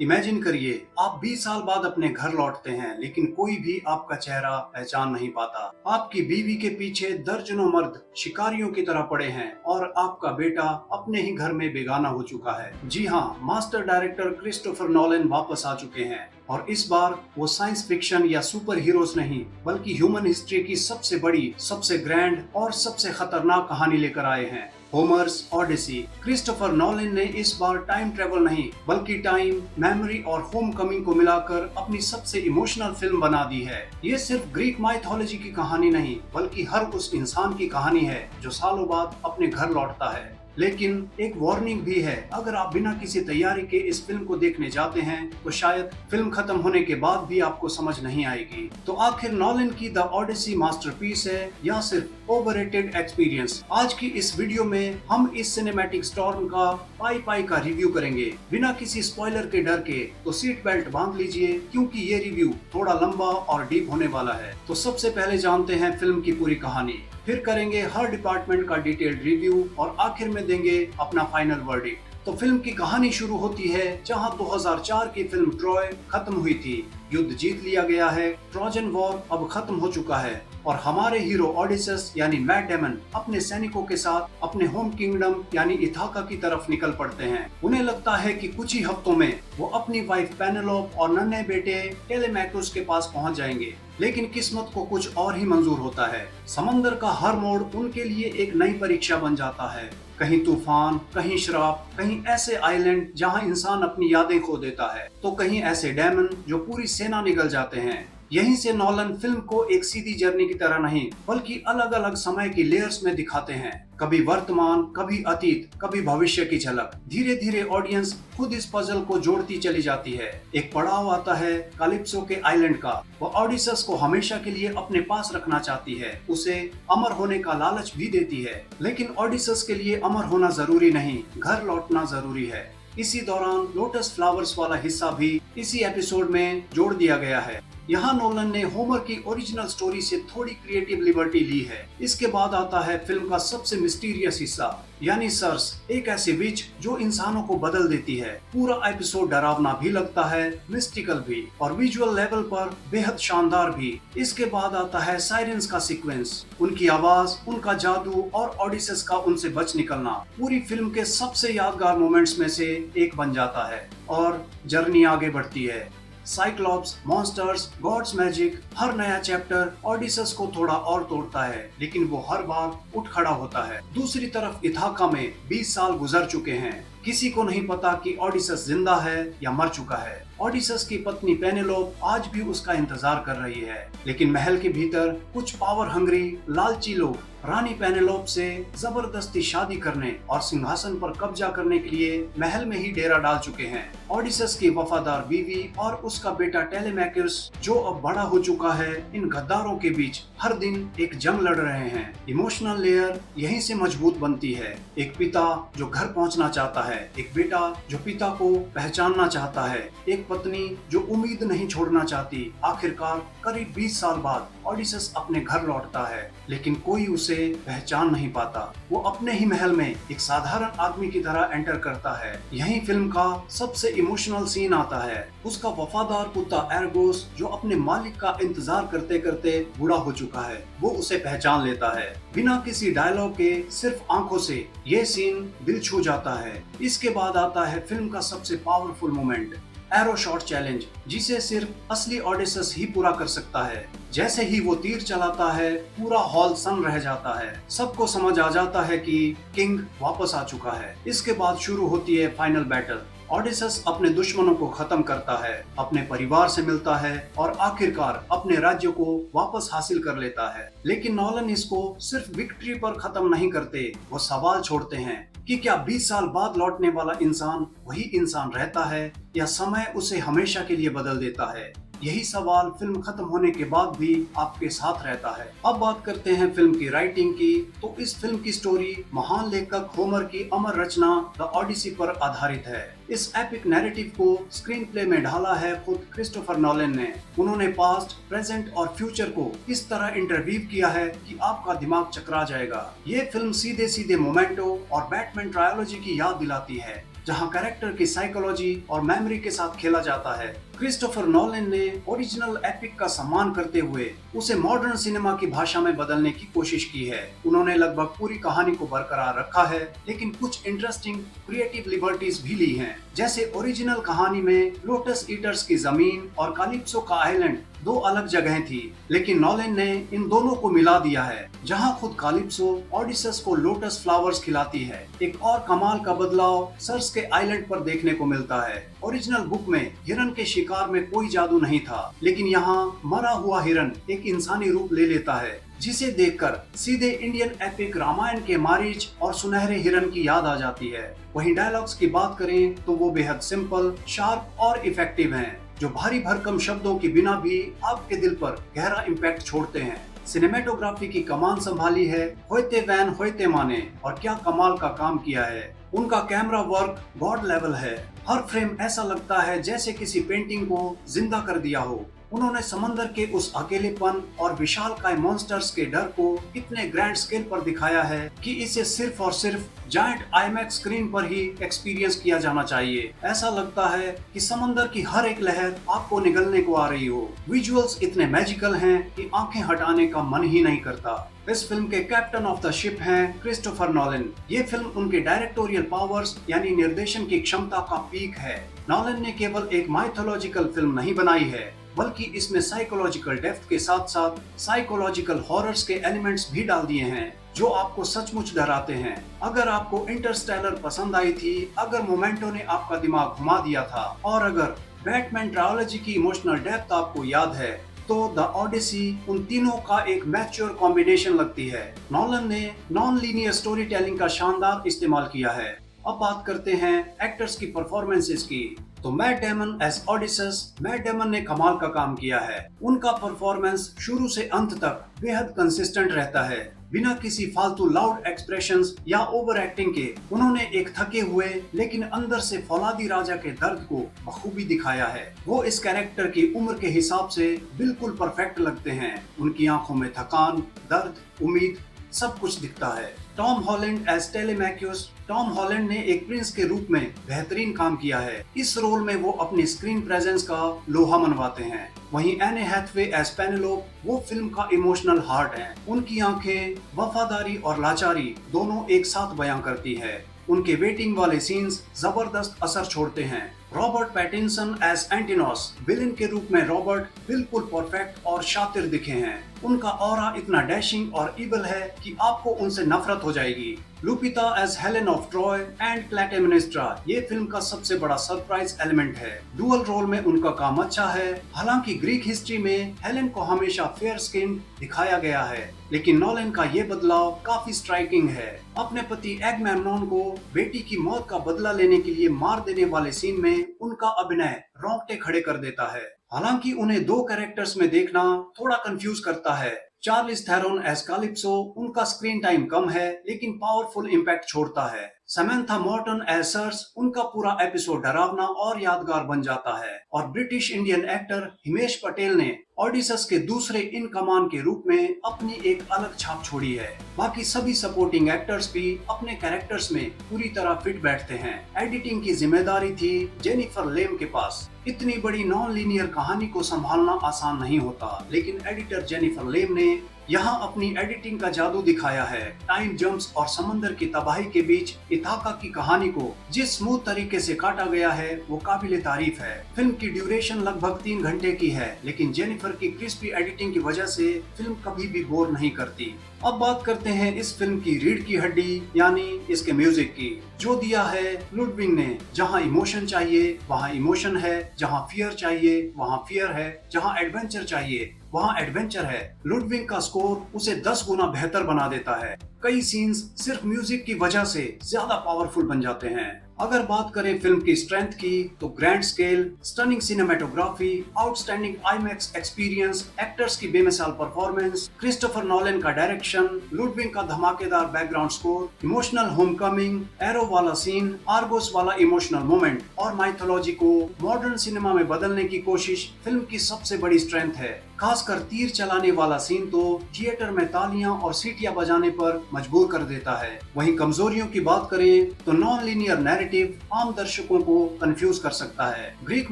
Imagine करिए, आप 20 साल बाद अपने घर लौटते हैं, लेकिन कोई भी आपका चेहरा पहचान नहीं पाता। आपकी बीवी के पीछे दर्जनों मर्द शिकारियों की तरह पड़े हैं और आपका बेटा अपने ही घर में बेगाना हो चुका है। जी हाँ, मास्टर डायरेक्टर क्रिस्टोफर नोलन वापस आ चुके हैं और इस बार वो साइंस फिक्शन या सुपर हीरोज नहीं, बल्कि ह्यूमन हिस्ट्री की सबसे बड़ी, सबसे ग्रैंड और सबसे खतरनाक कहानी लेकर आए हैं, होमर्स ओडिसी। क्रिस्टोफर नोलन ने इस बार टाइम ट्रेवल नहीं, बल्कि टाइम, मेमोरी और होम कमिंग को मिलाकर अपनी सबसे इमोशनल फिल्म बना दी है। ये सिर्फ ग्रीक माइथोलॉजी की कहानी नहीं, बल्कि हर उस इंसान की कहानी है जो सालों बाद अपने घर लौटता है। लेकिन एक वार्निंग भी है, अगर आप बिना किसी तैयारी के इस फिल्म को देखने जाते हैं तो शायद फिल्म खत्म होने के बाद भी आपको समझ नहीं आएगी। तो आखिर नोलन की द ओडिसी मास्टरपीस है या सिर्फ ओवररेटेड एक्सपीरियंस? आज की इस वीडियो में हम इस सिनेमैटिक स्टॉर्म का पाई पाई का रिव्यू करेंगे, बिना किसी स्पॉइलर के डर के। तो सीट बेल्ट बांध लीजिए, क्योंकि ये रिव्यू थोड़ा लंबा और डीप होने वाला है। तो सबसे पहले जानते हैं फिल्म की पूरी कहानी, फिर करेंगे हर डिपार्टमेंट का डिटेल्ड रिव्यू और आखिर में देंगे अपना फाइनल वर्डिक्ट। तो फिल्म की कहानी शुरू होती है जहां 2004 की फिल्म ट्रॉय खत्म हुई थी। युद्ध जीत लिया गया है, ट्रोजन वॉर अब खत्म हो चुका है और हमारे हीरो ओडिसस यानी मैट डेमन अपने सैनिकों के साथ अपने होम किंगडम यानी इथाका की तरफ निकल पड़ते हैं। उन्हें लगता है कि कुछ ही हफ्तों में वो अपनी वाइफ पेनेलोप और नन्हे बेटे टेलेमैकुस के पास पहुंच जाएंगे, लेकिन किस्मत को कुछ और ही मंजूर होता है। समंदर का हर मोड़ उनके लिए एक नई परीक्षा बन जाता है, कहीं तूफान, कहीं श्राप, कहीं ऐसे आइलैंड जहां इंसान अपनी यादें खो देता है, तो कहीं ऐसे डेमन जो पूरी सेना निगल जाते हैं। यहीं से नोलन फिल्म को एक सीधी जर्नी की तरह नहीं, बल्कि अलग अलग समय की लेयर्स में दिखाते हैं, कभी वर्तमान, कभी अतीत, कभी भविष्य की झलक। धीरे धीरे ऑडियंस खुद इस पजल को जोड़ती चली जाती है। एक पड़ाव आता है कैलिप्सो के आइलैंड का। वो ओडिसस को हमेशा के लिए अपने पास रखना चाहती है, उसे अमर होने का लालच भी देती है, लेकिन ओडिसस के लिए अमर होना जरूरी नहीं, घर लौटना जरूरी है। इसी दौरान लोटस फ्लावर्स वाला हिस्सा भी इसी एपिसोड में जोड़ दिया गया है। यहाँ नोलन ने होमर की ओरिजिनल स्टोरी से थोड़ी क्रिएटिव लिबर्टी ली है। इसके बाद आता है फिल्म का सबसे मिस्टीरियस हिस्सा, यानी सर्स, एक ऐसी विच जो इंसानों को बदल देती है। पूरा एपिसोड डरावना भी लगता है, मिस्टिकल भी और विजुअल लेवल पर बेहद शानदार भी। इसके बाद आता है साइरेंस का सीक्वेंस, उनकी आवाज, उनका जादू और ओडिसस का उनसे बच निकलना पूरी फिल्म के सबसे यादगार मोमेंट्स में से एक बन जाता है और जर्नी आगे बढ़ती है। साइक्लॉप्स, मॉन्स्टर्स, गॉड्स मैजिक, हर नया चैप्टर ओडिसस को थोड़ा और तोड़ता है, लेकिन वो हर बार उठ खड़ा होता है। दूसरी तरफ इथाका में 20 साल गुजर चुके हैं, किसी को नहीं पता कि ओडिसस जिंदा है या मर चुका है। ओडिसस की पत्नी पेनेलोप आज भी उसका इंतजार कर रही है, लेकिन महल के भीतर कुछ पावर हंग्री, लालची लोग रानी पेनेलोप से जबरदस्ती शादी करने और सिंहासन पर कब्जा करने के लिए महल में ही डेरा डाल चुके हैं। ओडिसस की वफादार बीवी और उसका बेटा टेलेमैकुस, जो अब बड़ा हो चुका है, इन गद्दारों के बीच हर दिन एक जंग लड़ रहे हैं। इमोशनल लेयर यहीं से मजबूत बनती है। एक पिता जो घर पहुंचना चाहता है, एक बेटा जो पिता को पहचानना चाहता है, एक पत्नी जो उम्मीद नहीं छोड़ना चाहती। आखिरकार करीब 20 साल बाद ओडिसस अपने घर लौटता है, लेकिन कोई उसे पहचान नहीं पाता। वो अपने ही महल में एक साधारण आदमी की तरह एंटर करता है। यही फिल्म का सबसे इमोशनल सीन आता है। उसका वफादार कुत्ता एर्गोस, जो अपने मालिक का इंतजार करते करते बूढ़ा हो चुका है, वो उसे पहचान लेता है। बिना किसी डायलॉग के, सिर्फ आंखों से ये सीन दिल छू जाता है। इसके बाद आता है फिल्म का सबसे powerful moment, arrow shot challenge, जिसे सिर्फ असली ओडिसस ही पूरा कर सकता है। जैसे ही वो तीर चलाता है, पूरा हॉल सन्न रह जाता है। सबको समझ आ जाता है कि किंग वापस आ चुका है। इसके बाद शुरू होती है फाइनल बैटल। ओडिसस अपने दुश्मनों को खत्म करता है, अपने परिवार से मिलता है और आखिरकार अपने राज्य को वापस हासिल कर लेता है। लेकिन नोलन इसको सिर्फ विक्ट्री पर खत्म नहीं करते, वो सवाल छोड़ते हैं कि क्या 20 साल बाद लौटने वाला इंसान वही इंसान रहता है या समय उसे हमेशा के लिए बदल देता है। यही सवाल फिल्म खत्म होने के बाद भी आपके साथ रहता है। अब बात करते हैं फिल्म की राइटिंग की। तो इस फिल्म की स्टोरी महान लेखक होमर की अमर रचना द ओडिसी पर आधारित है। इस एपिक नैरेटिव को स्क्रीन प्ले में ढाला है खुद क्रिस्टोफर नोलन ने। उन्होंने पास्ट, प्रेजेंट और फ्यूचर को इस तरह इंटरवीव किया है कि आपका दिमाग चकरा जाएगा। ये फिल्म सीधे सीधे मोमेंटो और बैटमैन ट्रायोलॉजी की याद दिलाती है। जहां कैरेक्टर की साइकोलॉजी और मेमोरी के साथ खेला जाता है। क्रिस्टोफर नोलन ने ओरिजिनल एपिक का सम्मान करते हुए उसे मॉडर्न सिनेमा की भाषा में बदलने की कोशिश की है। उन्होंने लगभग पूरी कहानी को बरकरार रखा है, लेकिन कुछ इंटरेस्टिंग क्रिएटिव लिबर्टीज भी ली हैं। जैसे ओरिजिनल कहानी में लोटस ईटर्स की जमीन और कालिप्सो का आइलैंड दो अलग जगहें थी, लेकिन नोलन ने इन दोनों को मिला दिया है, जहां खुद कालिप्सो ऑडिसस को लोटस फ्लावर्स खिलाती है। एक और कमाल का बदलाव सर्स के आइलैंड पर देखने को मिलता है। ओरिजिनल बुक में हिरन के शिकार में कोई जादू नहीं था, लेकिन यहाँ मरा हुआ हिरन एक इंसानी रूप ले लेता है, जिसे देखकर सीधे इंडियन एपिक रामायण के मारीच और सुनहरे हिरन की याद आ जाती है। वहीं डायलॉग्स की बात करें तो वो बेहद सिंपल, शार्प और इफेक्टिव हैं, जो भारी भरकम शब्दों के बिना भी आपके दिल पर गहरा इम्पैक्ट छोड़ते हैं। सिनेमेटोग्राफी की कमान संभाली है होयते वैन होयते माने, और क्या कमाल का काम किया है। उनका कैमरा वर्क गॉड लेवल है। हर फ्रेम ऐसा लगता है जैसे किसी पेंटिंग को जिंदा कर दिया हो। उन्होंने समंदर के उस अकेलेपन और विशालकाय मॉन्स्टर्स के डर को इतने ग्रैंड स्केल पर दिखाया है कि इसे सिर्फ और सिर्फ जायंट आईमैक्स स्क्रीन पर ही एक्सपीरियंस किया जाना चाहिए। ऐसा लगता है कि समंदर की हर एक लहर आपको निगलने को आ रही हो। विजुअल्स इतने मैजिकल हैं कि आंखें हटाने का मन ही नहीं करता। इस फिल्म के कैप्टन ऑफ द शिप हैं क्रिस्टोफर नोलन। ये फिल्म उनके डायरेक्टोरियल पावर्स यानी निर्देशन की क्षमता का पीक है। नोलन ने केवल एक माइथोलॉजिकल फिल्म नहीं बनाई है, बल्कि इसमें साइकोलॉजिकल डेप्थ के साथ साथ साइकोलॉजिकल हॉरर्स के एलिमेंट्स भी डाल दिए हैं, जो आपको सचमुच डराते हैं। अगर आपको इंटरस्टेलर पसंद आई थी, अगर मोमेंटो ने आपका दिमाग घुमा दिया था, और अगर बैटमैन ट्रायोलॉजी की इमोशनल डेप्थ आपको याद है, तो द ओडिसी उन तीनों का एक मैच्योर कॉम्बिनेशन लगती है। नोलन ने नॉन लीनियर स्टोरी टेलिंग का शानदार इस्तेमाल किया है। अब बात करते हैं एक्टर्स की परफॉर्मेंसेस की, तो Matt Damon as Odysseus, Matt Damon ने कमाल का काम किया है। उनका परफॉर्मेंस शुरू से अंत तक बेहद कंसिस्टेंट रहता है। बिना किसी फालतू लाउड एक्सप्रेशंस या ओवर एक्टिंग के उन्होंने एक थके हुए लेकिन अंदर से फौलादी राजा के दर्द को बखूबी दिखाया है। वो इस कैरेक्टर की उम्र के हिसाब से बिल्कुल परफेक्ट लगते हैं। उनकी आंखों में थकान, दर्द, उम्मीद सब कुछ दिखता है। Tom Holland as Telemachus, Tom Holland ने एक प्रिंस के रूप में बेहतरीन काम किया है। इस रोल में वो अपनी स्क्रीन प्रेजेंस का लोहा मनवाते हैं। वहीं एने हैथवे एज पेनेलोप, वो फिल्म का इमोशनल हार्ट है। उनकी आंखें वफादारी और लाचारी दोनों एक साथ बयां करती है। उनके वेटिंग वाले सीन्स जबरदस्त असर छोड़ते हैं। रॉबर्ट पैटिंसन एज एंटिनोस, विलेन के रूप में रॉबर्ट बिल्कुल परफेक्ट और शातिर दिखे हैं। उनका ऑरा इतना डैशिंग और इवल है कि आपको उनसे नफरत हो जाएगी। Lupita as Helen of Troy and Clytemnestra, ये फिल्म का सबसे बड़ा सरप्राइज एलिमेंट है। डुअल रोल में उनका काम अच्छा है। हालांकि ग्रीक हिस्ट्री में हेलेन को हमेशा फेयर स्किन दिखाया गया है, लेकिन नोलन का ये बदलाव काफी स्ट्राइकिंग है। अपने पति एगमेम्नोन को बेटी की मौत का बदला लेने के लिए मार देने वाले सीन में उनका अभिनय रोंगटे खड़े कर देता है। हालांकि उन्हें दो कैरेक्टर्स में देखना थोड़ा कंफ्यूज करता है। चार्लिस थेरोन एज कालिप्सो, उनका स्क्रीन टाइम कम है लेकिन पावरफुल इम्पैक्ट छोड़ता है। समंथा मॉर्टन एज सर्स, उनका पूरा एपिसोड डरावना और यादगार बन जाता है। और British Indian actor Himesh Patel ने ओडिसस के दूसरे इन कमान के रूप में अपनी एक अलग छाप छोड़ी है। बाकी सभी सपोर्टिंग एक्टर्स भी अपने कैरेक्टर्स में पूरी तरह फिट बैठते हैं। एडिटिंग की जिम्मेदारी थी जेनिफर लेम के पास। इतनी बड़ी नॉन लीनियर कहानी को संभालना आसान नहीं होता, लेकिन एडिटर जेनिफर लेम ने यहाँ अपनी एडिटिंग का जादू दिखाया है। टाइम जंप्स और समंदर की तबाही के बीच इथाका की कहानी को जिस स्मूथ तरीके से काटा गया है वो काबिले तारीफ है। फिल्म की ड्यूरेशन लगभग 3 घंटे की है, लेकिन जेनिफर की क्रिस्पी एडिटिंग की वजह से फिल्म कभी भी बोर नहीं करती। अब बात करते हैं इस फिल्म की रीढ़ की हड्डी यानी इसके म्यूजिक की। जो दिया है लुडविग ने। जहाँ इमोशन चाहिए वहाँ इमोशन है, जहाँ फियर चाहिए वहाँ फियर है, जहाँ एडवेंचर चाहिए वहाँ एडवेंचर है। लुडविग का स्कोर उसे 10 गुना बेहतर बना देता है। कई सीन्स सिर्फ म्यूजिक की वजह से ज्यादा पावरफुल बन जाते हैं। अगर बात करें फिल्म की स्ट्रेंथ की, तो grand scale, stunning cinematography, outstanding IMAX experience, actors की बेमिसाल परफॉर्मेंस, क्रिस्टोफर नोलन का डायरेक्शन, लुडविग का धमाकेदार background score, emotional Homecoming, arrow वाला सीन, आर्गोस वाला इमोशनल मोमेंट और माइथोलॉजी को मॉडर्न सिनेमा में बदलने की कोशिश फिल्म की सबसे बड़ी स्ट्रेंथ है। खासकर तीर चलाने वाला सीन तो थिएटर में तालियां और सीटियां बजाने पर मजबूर कर देता है। वहीं कमजोरियों की बात करें तो नॉन लीनियर नैरेटिव आम दर्शकों को कंफ्यूज कर सकता है। ग्रीक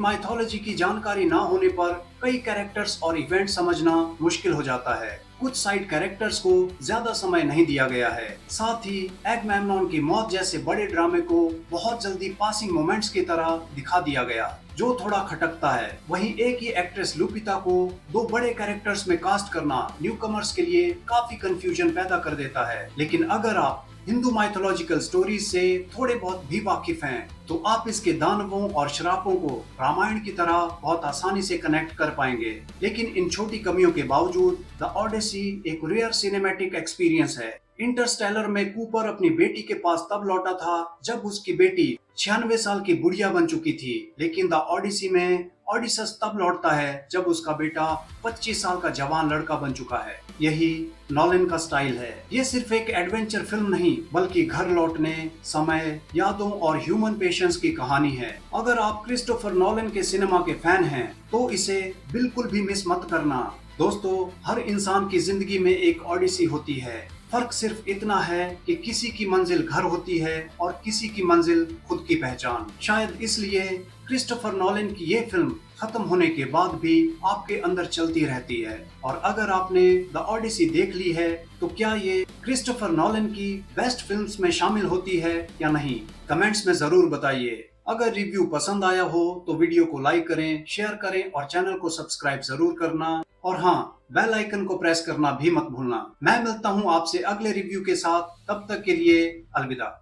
माइथोलॉजी की जानकारी ना होने पर कई कैरेक्टर्स और इवेंट समझना मुश्किल हो जाता है। कुछ साइड कैरेक्टर्स को ज्यादा समय नहीं दिया गया है। साथ ही एगमेम्नॉन की मौत जैसे बड़े ड्रामे को बहुत जल्दी पासिंग मोमेंट्स की तरह दिखा दिया गया, जो थोड़ा खटकता है। वहीं एक ही एक्ट्रेस लुपिता को दो बड़े कैरेक्टर्स में कास्ट करना न्यूकमर्स के लिए काफी कंफ्यूजन पैदा कर देता है। लेकिन अगर आप हिंदू माइथोलॉजिकल स्टोरीज से थोड़े बहुत भी वाकिफ हैं, तो आप इसके दानवों और श्रापों को रामायण की तरह बहुत आसानी से कनेक्ट कर पाएंगे। लेकिन इन छोटी कमियों के बावजूद द ओडिसी एक रेयर सिनेमैटिक एक्सपीरियंस है। इंटरस्टेलर में कूपर अपनी बेटी के पास तब लौटा था जब उसकी बेटी 96 साल की बुढ़िया बन चुकी थी, लेकिन द ओडिसी में ओडिसस तब लौटता है जब उसका बेटा 25 साल का जवान लड़का बन चुका है। यही नॉलन का स्टाइल है। ये सिर्फ एक एडवेंचर फिल्म नहीं, बल्कि घर लौटने, समय, यादों और ह्यूमन पेशेंस की कहानी है। अगर आप क्रिस्टोफर नॉलन के सिनेमा के फैन हैं, तो इसे बिल्कुल भी मिस मत करना। दोस्तों, हर इंसान की जिंदगी में एक ओडिसी होती है। फर्क सिर्फ इतना है कि किसी की मंजिल घर होती है और किसी की मंजिल खुद की पहचान। शायद इसलिए क्रिस्टोफर नॉलन की ये फिल्म खत्म होने के बाद भी आपके अंदर चलती रहती है। और अगर आपने द ओडिसी देख ली है, तो क्या ये क्रिस्टोफर नॉलन की बेस्ट फिल्म्स में शामिल होती है या नहीं? कमेंट्स में जरूर बताइए। अगर रिव्यू पसंद आया हो तो वीडियो को लाइक करें, शेयर करें और चैनल को सब्सक्राइब जरूर करना। और हाँ, बेल आइकन को प्रेस करना भी मत भूलना। मैं मिलता हूँ आपसे अगले रिव्यू के साथ। तब तक के लिए अलविदा।